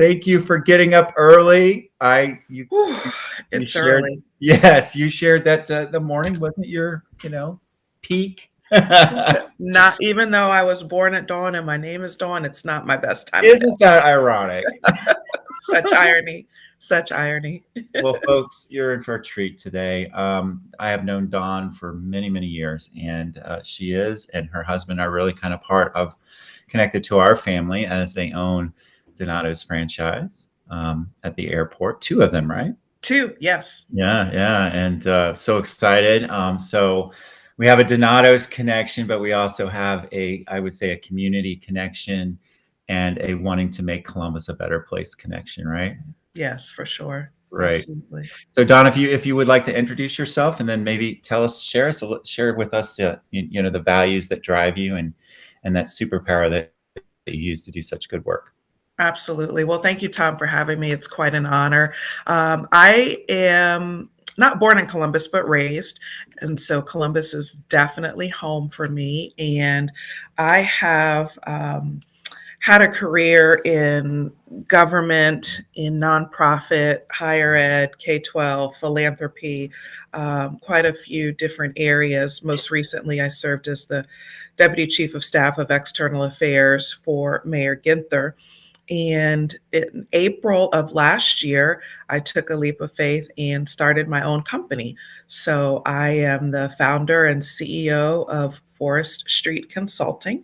Thank you for getting up early. Whew, You it's shared, early. yes, you shared that the morning wasn't your, peak. Not even though I was born at dawn and my name is Dawn, it's not my best time of day. Isn't that ironic? Such irony. Such irony. Well, folks, you're in for a treat today. I have known Dawn for many, many years, and she is, and her husband are really kind of part of connected to our family as they own Donato's franchise at the airport. Two of them, right? Two, yes. Yeah, yeah, and so excited. So we have a Donato's connection, but we also have I would say, a community connection and a wanting to make Columbus a better place connection, right? Yes, for sure. Right. Absolutely. So Don, if you would like to introduce yourself and then maybe share with us the values that drive you and that superpower that you use to do such good work. Absolutely. Well, thank you, Tom, for having me. It's quite an honor. I am not born in Columbus, but raised. And so Columbus is definitely home for me. And I have had a career in government, in nonprofit, higher ed, K 12, philanthropy, quite a few different areas. Most recently, I served as the Deputy Chief of Staff of External Affairs for Mayor Ginther. And in April of last year, I took a leap of faith and started my own company. So I am the founder and CEO of Forest Street Consulting,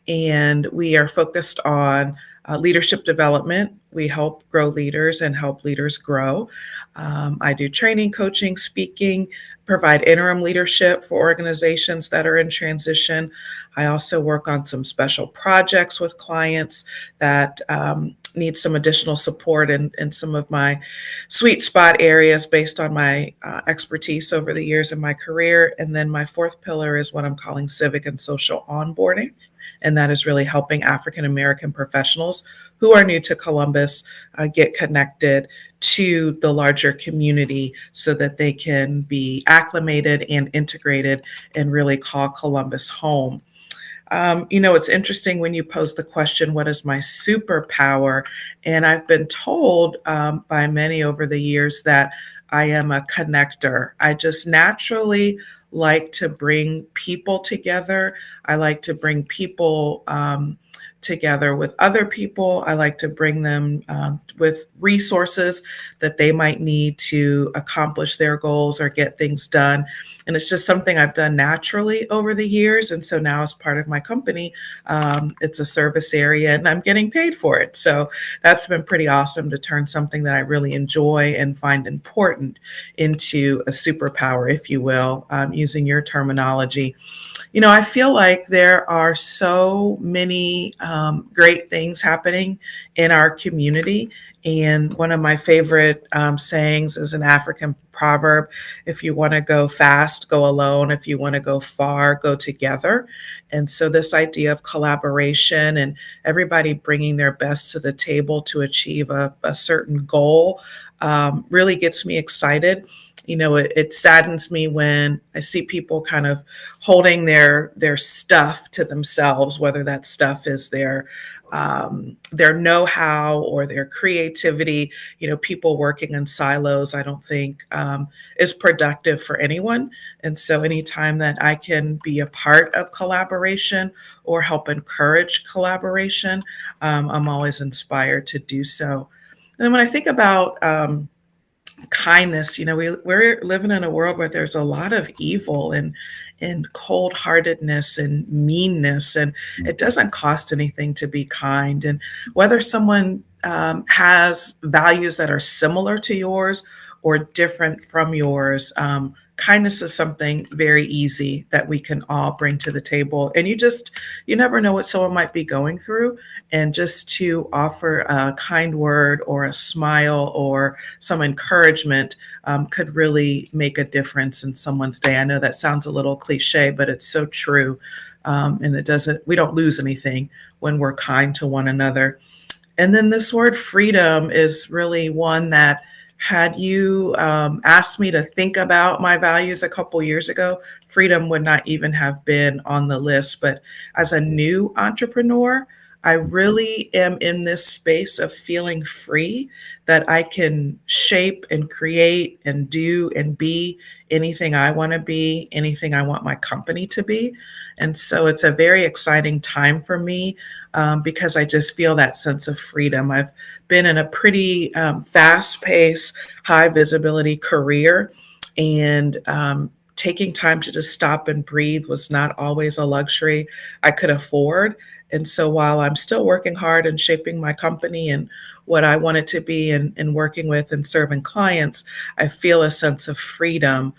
and we are focused on leadership development. We help grow leaders and help leaders grow. I do training, coaching, speaking, provide interim leadership for organizations that are in transition. I also work on some special projects with clients that need some additional support in some of my sweet spot areas based on my expertise over the years in my career. And then my fourth pillar is what I'm calling civic and social onboarding. And that is really helping African American professionals who are new to Columbus get connected to the larger community so that they can be acclimated and integrated and really call Columbus home. It's interesting when you pose the question, what is my superpower? And I've been told by many over the years that I am a connector. I just naturally like to bring people together. I like to bring people together with other people. I like to bring them with resources that they might need to accomplish their goals or get things done. And it's just something I've done naturally over the years. And so now, as part of my company, it's a service area and I'm getting paid for it. So that's been pretty awesome to turn something that I really enjoy and find important into a superpower, if you will, using your terminology. I feel like there are so many great things happening in our community. And one of my favorite sayings is an African proverb: if you want to go fast, go alone. If you want to go far, go together. And so, this idea of collaboration and everybody bringing their best to the table to achieve a certain goal really gets me excited. It saddens me when I see people kind of holding their stuff to themselves, whether that stuff is their know-how or their creativity. People working in silos, I don't think is productive for anyone. And so anytime that I can be a part of collaboration or help encourage collaboration, I'm always inspired to do so. And then when I think about kindness, we're living in a world where there's a lot of evil and cold-heartedness and meanness, and it doesn't cost anything to be kind. And whether someone has values that are similar to yours or different from yours, kindness is something very easy that we can all bring to the table. And you never know what someone might be going through. And just to offer a kind word or a smile or some encouragement could really make a difference in someone's day. I know that sounds a little cliche, but it's so true. And we don't lose anything when we're kind to one another. And then this word freedom is really one that, had you asked me to think about my values a couple years ago, freedom would not even have been on the list. But as a new entrepreneur, I really am in this space of feeling free that I can shape and create and do and be anything I want to be, anything I want my company to be. And so it's a very exciting time for me because I just feel that sense of freedom. I've been in a pretty fast paced, high visibility career. And taking time to just stop and breathe was not always a luxury I could afford. And so while I'm still working hard and shaping my company and what I want it to be and working with and serving clients, I feel a sense of freedom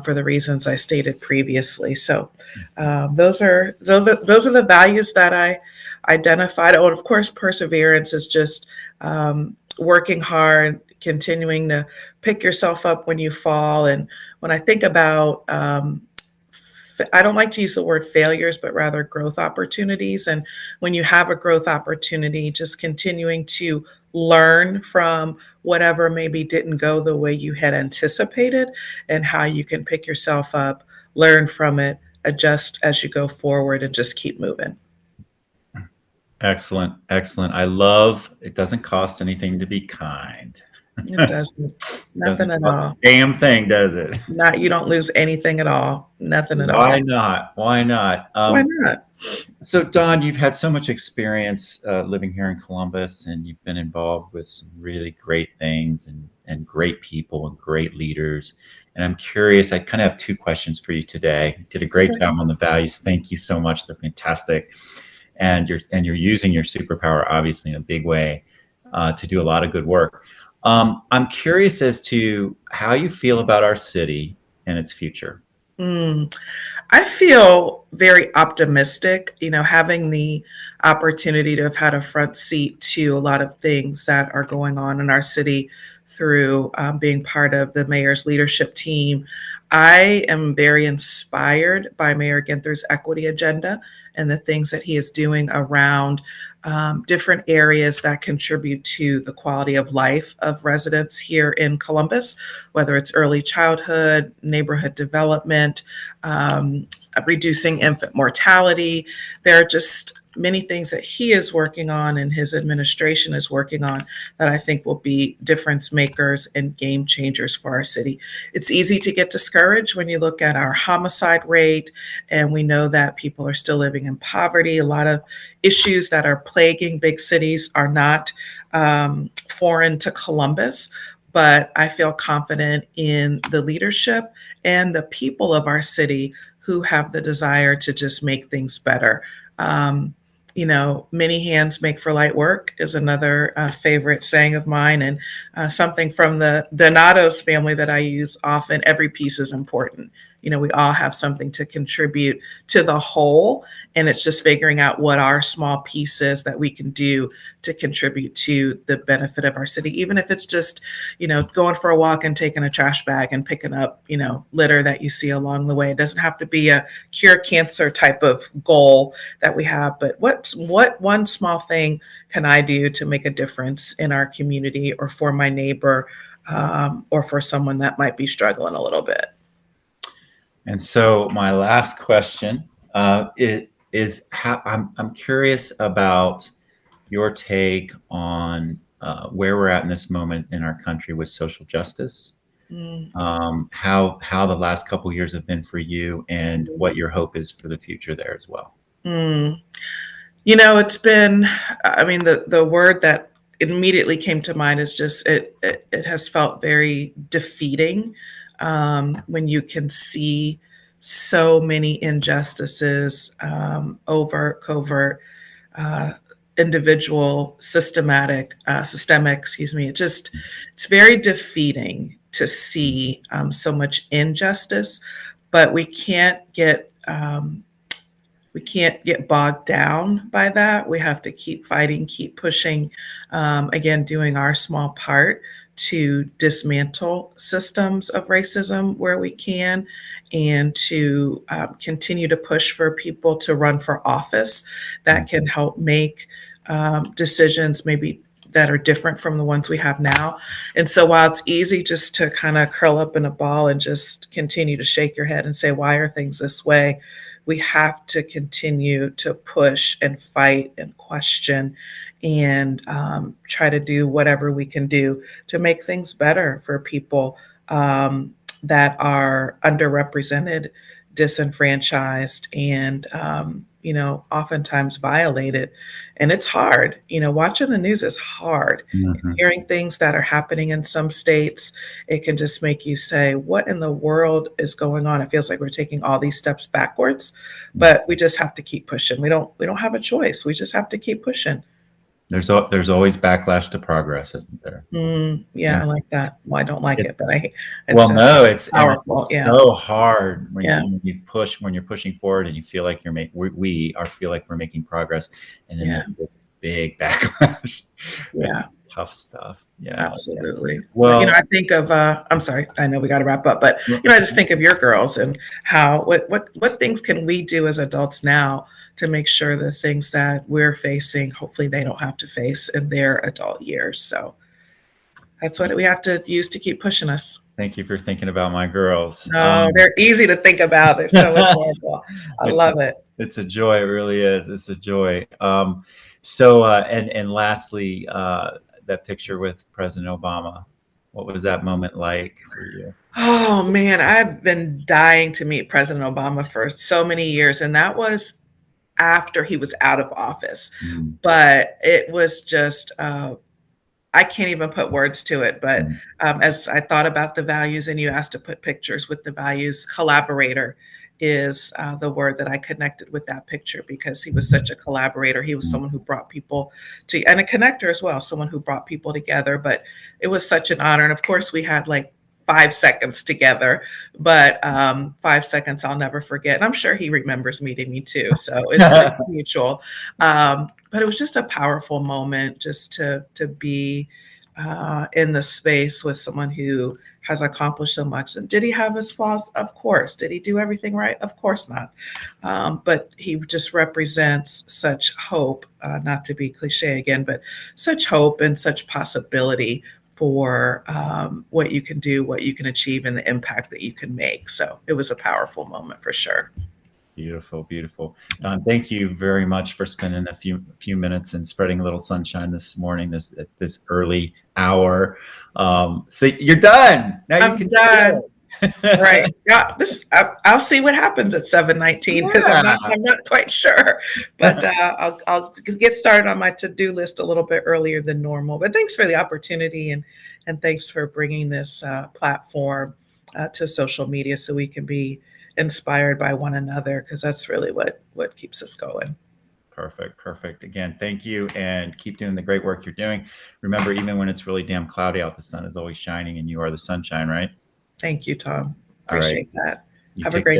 for the reasons I stated previously. So those are the values that I identified. Oh, and of course, perseverance is just working hard, continuing to pick yourself up when you fall. And when I think about I don't like to use the word failures, but rather growth opportunities. And when you have a growth opportunity, just continuing to learn from whatever maybe didn't go the way you had anticipated and how you can pick yourself up, learn from it, adjust as you go forward, and just keep moving. Excellent, excellent. I love it doesn't cost anything to be kind. It doesn't, Doesn't nothing at cost a all. damn thing, does it? Not, you don't lose anything at all. Nothing at Why all. not? Why not? Why not? So, Don, you've had so much experience living here in Columbus, and you've been involved with some really great things and great people and great leaders. And I'm curious, I kind of have two questions for you today. You did a great job on the values. Thank you so much. They're fantastic. And you're using your superpower, obviously, in a big way to do a lot of good work. I'm curious as to how you feel about our city and its future. Mm. I feel very optimistic, having the opportunity to have had a front seat to a lot of things that are going on in our city through being part of the mayor's leadership team. I am very inspired by Mayor Ginther's equity agenda and the things that he is doing around different areas that contribute to the quality of life of residents here in Columbus, whether it's early childhood, neighborhood development, reducing infant mortality. There are just many things that he is working on and his administration is working on that I think will be difference makers and game changers for our city. It's easy to get discouraged when you look at our homicide rate, and we know that people are still living in poverty. A lot of issues that are plaguing big cities are not foreign to Columbus, but I feel confident in the leadership and the people of our city who have the desire to just make things better. Many hands make for light work is another favorite saying of mine, and something from the Donatos family that I use often. Every piece is important. We all have something to contribute to the whole, and it's just figuring out what our small pieces that we can do to contribute to the benefit of our city, even if it's just, going for a walk and taking a trash bag and picking up, litter that you see along the way. It doesn't have to be a cure cancer type of goal that we have, but what one small thing can I do to make a difference in our community or for my neighbor or for someone that might be struggling a little bit? And so, my last question is how I'm curious about your take on where we're at in this moment in our country with social justice. Mm. How the last couple of years have been for you, and what your hope is for the future there as well. Mm. It's been, the word that immediately came to mind is just, it has felt very defeating when you can see so many injustices, overt, covert, individual, systemic, excuse me. It's very defeating to see so much injustice, but we can't get bogged down by that. We have to keep fighting, keep pushing, again, doing our small part to dismantle systems of racism where we can, and to continue to push for people to run for office that can help make decisions maybe that are different from the ones we have now. And so while it's easy just to kind of curl up in a ball and just continue to shake your head and say, why are things this way? we have to continue to push and fight and question and try to do whatever we can do to make things better for people that are underrepresented, disenfranchised, and oftentimes violated. And it's hard. Watching the news is hard. Mhm. Hearing things that are happening in some states, it can just make you say, what in the world is going on? It feels like we're taking all these steps backwards, but we just have to keep pushing. We don't have a choice. We just have to keep pushing. There's always backlash to progress, isn't there? Yeah, Yeah. I like that. Well, I don't like It's it, but it's Well, no, powerful. it's Yeah. so hard Yeah. when you're pushing forward and you feel like feel like we're making progress, and then Yeah. there's this big backlash. It's Yeah. tough stuff. Yeah. Absolutely. Well, Well, I think of I'm sorry, I know we got to wrap up, but I just think of your girls and how what things can we do as adults now to make sure the things that we're facing, hopefully they don't have to face in their adult years. So that's what we have to use to keep pushing us. thank you for thinking about my girls. No, they're easy to think about. They're so adorable. I It's love it. it's a joy. It really is. It's a joy. And lastly, that picture with President Obama. What was that moment like for you? Oh man, I've been dying to meet President Obama for so many years, and that was after he was out of office. Mm, But it was just, I can't even put words to it. But mm, as I thought about the values, and you asked to put pictures with the values, collaborator is the word that I connected with that picture because he was such a collaborator. He was mm. someone who brought people to, and a connector as well, someone who brought people together. But it was such an honor. And of course, we had like 5 seconds together, but 5 seconds I'll never forget. And I'm sure he remembers meeting me too. So it's mutual. But it was just a powerful moment just to be in the space with someone who has accomplished so much. And did he have his flaws? Of course. Did he do everything right? Of course not. But he just represents such hope, not to be cliche again, but such hope and such possibility for what you can do, what you can achieve, and the impact that you can make. So it was a powerful moment for sure. Beautiful, beautiful. Don, thank you very much for spending a few minutes and spreading a little sunshine this morning, at this early hour. So you're done. Now you I'm can done. chill. Right. Yeah. I'll see what happens at 7:19 because Yeah. I'm not quite sure, but I'll get started on my to-do list a little bit earlier than normal. But thanks for the opportunity and thanks for bringing this platform to social media so we can be inspired by one another because that's really what keeps us going. Perfect, perfect. Again, thank you, and keep doing the great work you're doing. Remember, even when it's really damn cloudy out, the sun is always shining, and you are the sunshine, right? Thank you, Tom. All right. Appreciate that. You Have a take great care.